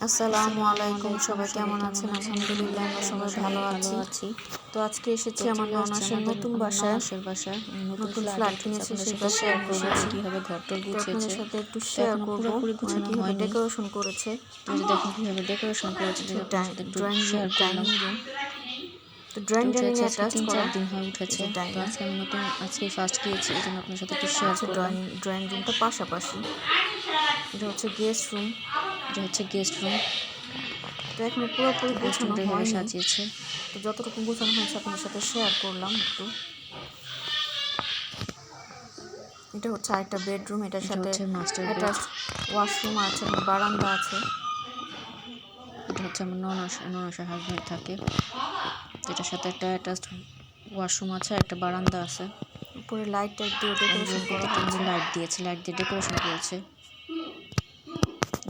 আসসালামু আলাইকুম, সবাই কেমন আছেন? আলহামদুলিল্লাহ আমরা সবাই ভালো আছি। তো আজকে এসেছি আমার ননাসের নতুন বাসায়, নতুন ফ্ল্যাট কিনেছে, সেই বাসায় এসেছি। কিভাবে ঘরটা আপনাদের সাথে একটু শেয়ার করবো কিভাবে ডেকোরেশন করেছে। দেখুন কিভাবে ডেকোরেশন করেছে, ড্রয়িং রুম, তো ড্রয়িং ডাইনিং অ্যাটাচ করা। 3-4 দিন হয় উঠেছে, তো আজকে আমি আজকে ফার্স্ট গিয়েছি, এই জন্য আপনার সাথে একটু শেয়ার করলাম। ড্রয়িং রুমটা পাশাপাশি, এটা হচ্ছে গেস্ট রুম, তো এখন পুরোপুরি গোছানো হয়নি, সাজিয়েছে। তো যতটুকু গোছানো হয়েছে আপনাদের সাথে শেয়ার করলাম একটু। এটা হচ্ছে আরেকটা বেডরুম, এটার সাথে একটা ওয়াশরুম আছে, বারান্দা আছে। এটা হচ্ছে আমার ননাসের হাজবেন্ড থাকে, এটার সাথে একটা অ্যাটাচড ওয়াশরুম আছে, একটা বারান্দা আছে। উপরে লাইট দিয়ে ডেকোরেশন করা হয়েছে, লাইট দিয়ে ডেকোরেশন করেছে।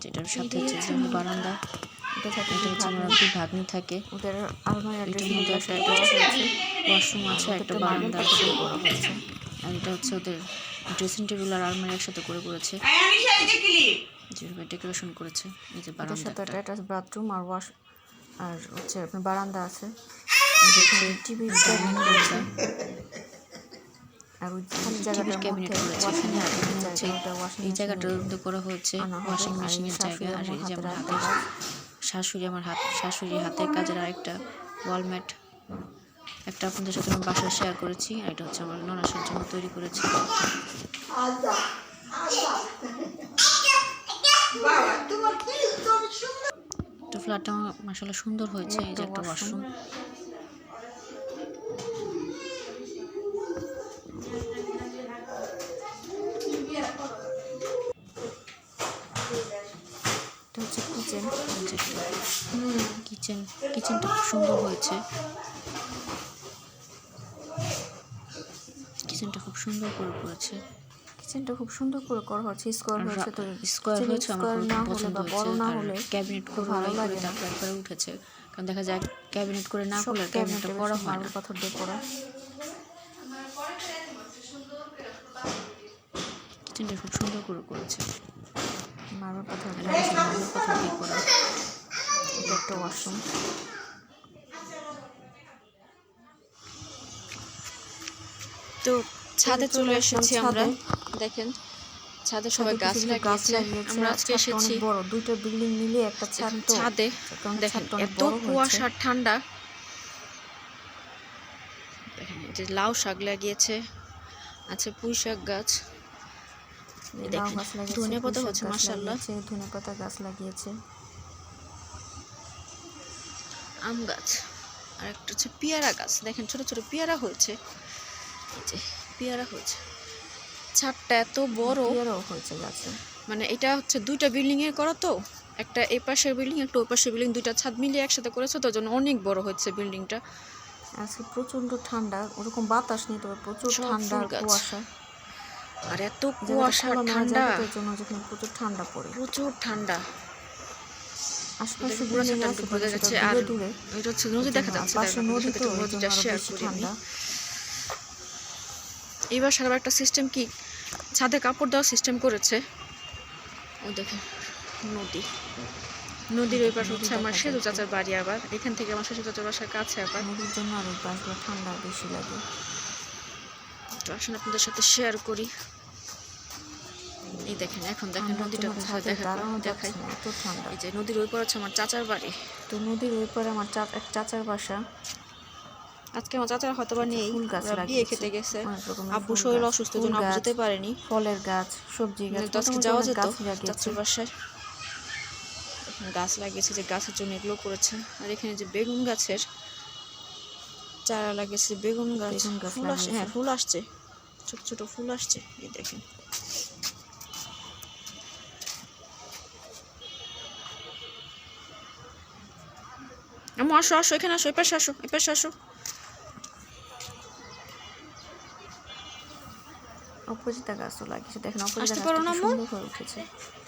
যেটার সাথে হচ্ছে বারান্দা, এটা হচ্ছে আমার দুই ভাগ্নি থাকে। ওদের আলমারি ওয়াশরুম আছে, একটা বারান্দা আছে, আর এটা হচ্ছে ওদের ড্রেসিং টেবিল আর আলমারি একসাথে করেছে, যেভাবে ডেকোরেশন করেছে। এই যে বারান্দার সাথে একটা অ্যাটাচ বাথরুম আর আর হচ্ছে আপনার বারান্দা আছে, টিভি আর ওই ক্যাবিনেট করেছে। এই জায়গাটা করা হচ্ছে ওয়াশিং মেশিনের জায়গা। আর এই যে আমার শাশুড়ির হাতের কাজের আরেকটা ওয়ালম্যাট, একটা আপনাদের সাথে আমি বাসায় শেয়ার করেছি, আর এটা হচ্ছে আমার ননাসের জন্য তৈরি করেছি। তো ফ্ল্যাটটা মাশাআল্লাহ সুন্দর হয়েছে। এই যে একটা ওয়াশরুম, কিচেনটা খুব সুন্দর হয়েছে। কিচেনটা খুব সুন্দর করে করেছে। কিচেনটা খুব সুন্দর করে করা হচ্ছে, স্কোয়ার হয়েছে, তো স্কোয়ার হয়েছে, আমার খুব পছন্দ বড় না হয়েছে। হলে ক্যাবিনেট করে ভালো লাগে, তারপর একবারে উঠেছে, কারণ দেখা যায় ক্যাবিনেট করে না করলে ক্যাবিনেটটা করা হয় না। পাথর দিয়ে করা। কিচেনটা খুব সুন্দর করে করেছে, মার্বেল পাথর দিয়ে করা। এটা একটা ওয়াশরুম। তো ছাদে চলে এসেছি আমরা, দেখেন ছাদে সবাই গাছ লাগিয়েছে। আমরা আজকে এসেছি বড় দুটো বিল্ডিং মিলে একটা ছাদে। দেখেন এত কুয়াশা ঠান্ডা। দেখেন যে লাউ শাক লাগিয়েছে, আছে পুঁই শাক গাছ, ধনেপাতা হচ্ছে মাশাআল্লাহ, ধনেপাতা গাছ লাগিয়েছে, আম গাছ, আর একটা হচ্ছে পেয়ারা গাছ। দেখেন ছোট ছোট পেয়ারা হয়েছে, এই যে পেয়ারা হয়েছে। ছাদটা এত বড় হয়েছে গাছে, মানে এটা হচ্ছে দুইটা বিল্ডিং এর করা, তো একটা এই পাশের বিল্ডিং একটা ওই পাশের বিল্ডিং, দুইটা ছাদ মিলিয়ে একসাথে করেছে, তো জন্য অনেক বড় হচ্ছে বিল্ডিংটা। আজকে প্রচন্ড ঠান্ডা, ওরকম বাতাস নেই, তবে প্রচুর ঠান্ডা কুয়াশা, আর এত কুয়াশা ঠান্ডা, জন্য যেখানে প্রচুর ঠান্ডা পড়ে, প্রচুর ঠান্ডা। আশপাশে বোঝা যাচ্ছে, আর এটা হচ্ছে নদী দেখা যাচ্ছে, নদীটা শেয়ার করি আমি। এবার সারা একটা সিস্টেম কি ছাদে কাপড় দেওয়ার সিস্টেম করেছে। ও দেখেন নদীর ওই পাশে হচ্ছে আমার সেজু চাচার বাড়ি, আবার এখান থেকে আমার সেজু চাচার বাসার কাছে, আবার নদীর জন্য আর পাশগুলো ঠান্ডা বেশি লাগে। তো আসলে আপনাদের সাথে শেয়ার করি। এই দেখেন এখন দেখেন নদীটা কোথায় দেখাই, এত ঠান্ডা। এই যে নদীর ওই পারে হচ্ছে আমার চাচার বাড়ি, তো নদীর ওই পারে আমার এক চাচার বাসা। আজকে আমার চাচার হয়তো বা নেই, বিয়ে খেতে গেছে, আব্বু শরীর অসুস্থ জন্য আব্বু যেতে পারেনি। ফলের গাছ, সবজি গাছ, আজকে যাওয়া যেত চাচার বাসায়। গাছ লাগিয়েছে, যে গাছের জন্য এগুলো করেছে। আর এখানে যে বেগুন গাছের চারা লাগিয়েছে, বেগুন গাছ ফুল আসছে, হ্যাঁ ফুল আসছে, ছোট ছোট ফুল আসছে, এই দেখেন। আম্মু আসো আসো, এখানে আসো, এপাশে আসো, এপাশে আসো। অপরাজিতা গাছও লাগিয়েছে, দেখেন অপরাজিতা গাছটা সুন্দর হয়ে উঠেছে।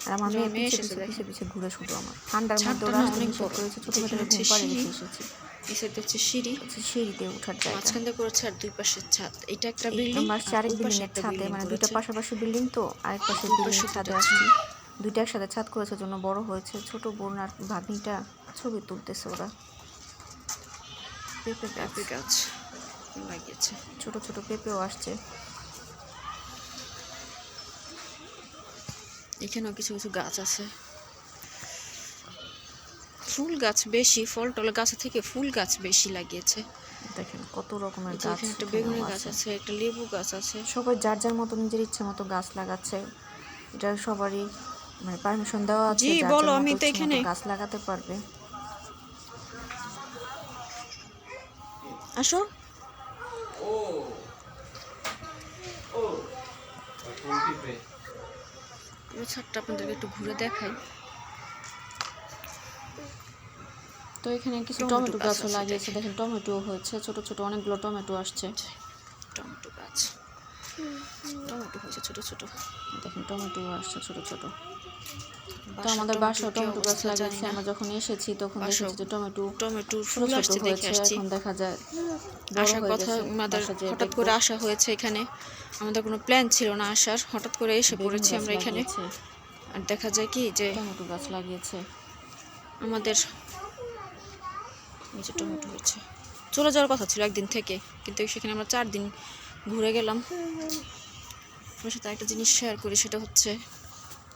আর আমার মেয়ে পিছে ঘুরে শুধু আমার ঠান্ডার মধ্যে ওরা অনেক করেছে, ছোট ছোট ঘুম পাড়ে রেখে এসেছি। এই সাইডে হচ্ছে সিঁড়িতে ওঠার জায়গা, মাঝখান দিয়ে করেছে, আর দুই পাশে ছাদ। এটা একটা বিল্ডিং, আমার আরেক বিল্ডিং এর ছাদে, মানে দুইটা পাশাপাশি বিল্ডিং, তো আরেক পাশে বিল্ডিং ছাদে আসছি। দুইটা একসাথে ছাদ করেছে জন্য বড় হয়েছে। ছোট বোন আর ভাগ্নিটা ছবি তুলতেছে ওরা। পেঁপে গাছ লাগিয়েছে, ছোট ছোট পেঁপেও আসছে। এখানেও কিছু কিছু গাছ আছে, ফুল গাছ বেশি, ফল টল গাছের থেকে ফুল গাছ বেশি লাগিয়েছে। দেখেন কত রকমের গাছ। এখানে একটা বেগুনি গাছ আছে, একটা লেবু গাছ আছে। সবাই যার যার মতো নিজের ইচ্ছে মতো গাছ লাগাচ্ছে। এটা সবারই মানে পারমিশন দেওয়া আছে, জি বলো, আমি তো এখানে গাছ লাগাতে পারবে। আসো। পুরো ছাদটা আপনাদেরকে একটু ঘুরে দেখাই। তো এখানে কিছু টমেটো গাছও লাগিয়েছে, দেখেন টমেটো হয়েছে, ছোট ছোট অনেকগুলো টমেটো আসছে। টমেটো গাছ, টমেটো হয়েছে ছোট ছোট, দেখেন টমেটো আসছে ছোট ছোট। তো আমাদের বাসায় টমেটো গাছ লাগিয়েছে, আমরা যখন এসেছি তখন দেখেছি যে টমেটো ফুল আসছে দেখে আসছি। এখন দেখা যায় আসার কথা আমাদের, হঠাৎ করে আসা হয়েছে এখানে, আমাদের কোনো প্ল্যান ছিল না আসার, হঠাৎ করে এসে পড়েছি আমরা এখানে। আর দেখা যায় কি যে টমেটো গাছ লাগিয়েছে আমাদের নিচে টমেটো হয়েছে। চলে যাওয়ার কথা ছিল একদিন থেকে, কিন্তু সেখানে আমরা 4 দিন ঘুরে গেলাম। আপনার সাথে একটা জিনিস শেয়ার করি, সেটা হচ্ছে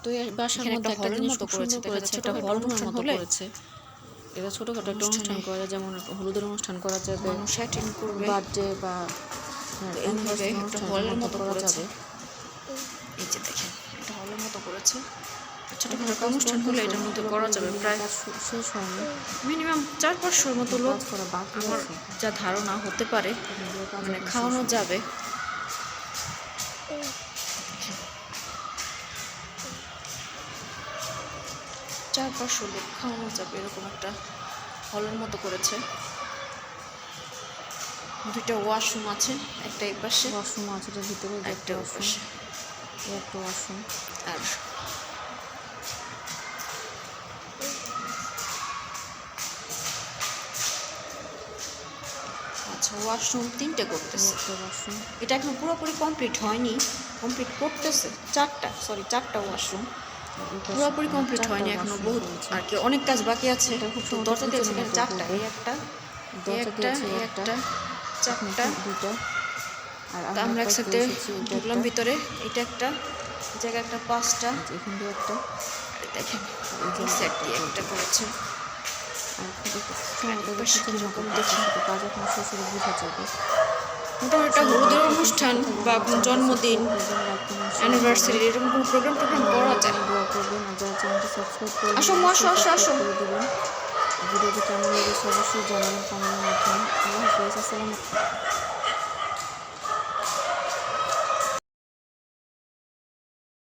তো এই বাসার মধ্যে একটা জিনিস খুব সুন্দর করেছে, একটা হল রুমের মতো করেছে। এটা ছোটখাটো একটা অনুষ্ঠান করে, যেমন হলুদের অনুষ্ঠান করা যাবে, মানুষ অ্যাটেন্ড করবে, বার্থডে বা এইভাবে একটা হলের মতো করা করা যাবে। এই যে দেখেন একটা হলের মতো করেছে। ছোটখাটো একটা অনুষ্ঠান হলে এটার মধ্যে করা যাবে। প্রায় শেষ হয়নি, মিনিমাম 400-500 মতো লোক আমার যা ধারণা হতে পারে, মানে খাওয়ানো যাবে। 400-500 লোক খাওয়ানো যাবে, এরকম একটা হলের মতো করেছে। 2টা ওয়াশরুম আছে, একটা এই পাশে, ওয়াশরুম আছে এটার ভিতরে, একটা ওই পাশে, একটা ওয়াশরুম। আর আচ্ছা ওয়াশরুম 3টে করতেছে। এটা এখন পুরোপুরি কমপ্লিট হয়নি, কমপ্লিট করতেছে। 4টা ওয়াশরুম পুরোপুরি কমপ্লিট হয়নি এখনো, বহুত আর কি অনেক কাজ বাকি আছে। তো দরজা দিয়েছে এখানে 4টা, এই একটা, এই একটা, এই একটা, 4টা, 2টা। আর আমরা একসাথে ঢুকলাম ভিতরে। এটা একটা জায়গা, একটা 5টা, এখান দিয়ে একটা, দেখেন এই সেটটি একটা করেছে। কিরকম দেখি কাজ এখন শ্বশুরে বোঝা যাবে। মোটামুটি একটা হলুদের অনুষ্ঠান বা কোনো জন্মদিন, অ্যানিভার্সারি, এরকম কোনো প্রোগ্রাম করা যায়। আসো আসো আসো আসো। ভিডিওটি কেমন লেগেছে অবশ্যই জানাবেন কমেন্টের মাধ্যমে। আল্লাহ হাফেজ, আসসালামু আলাইকুম।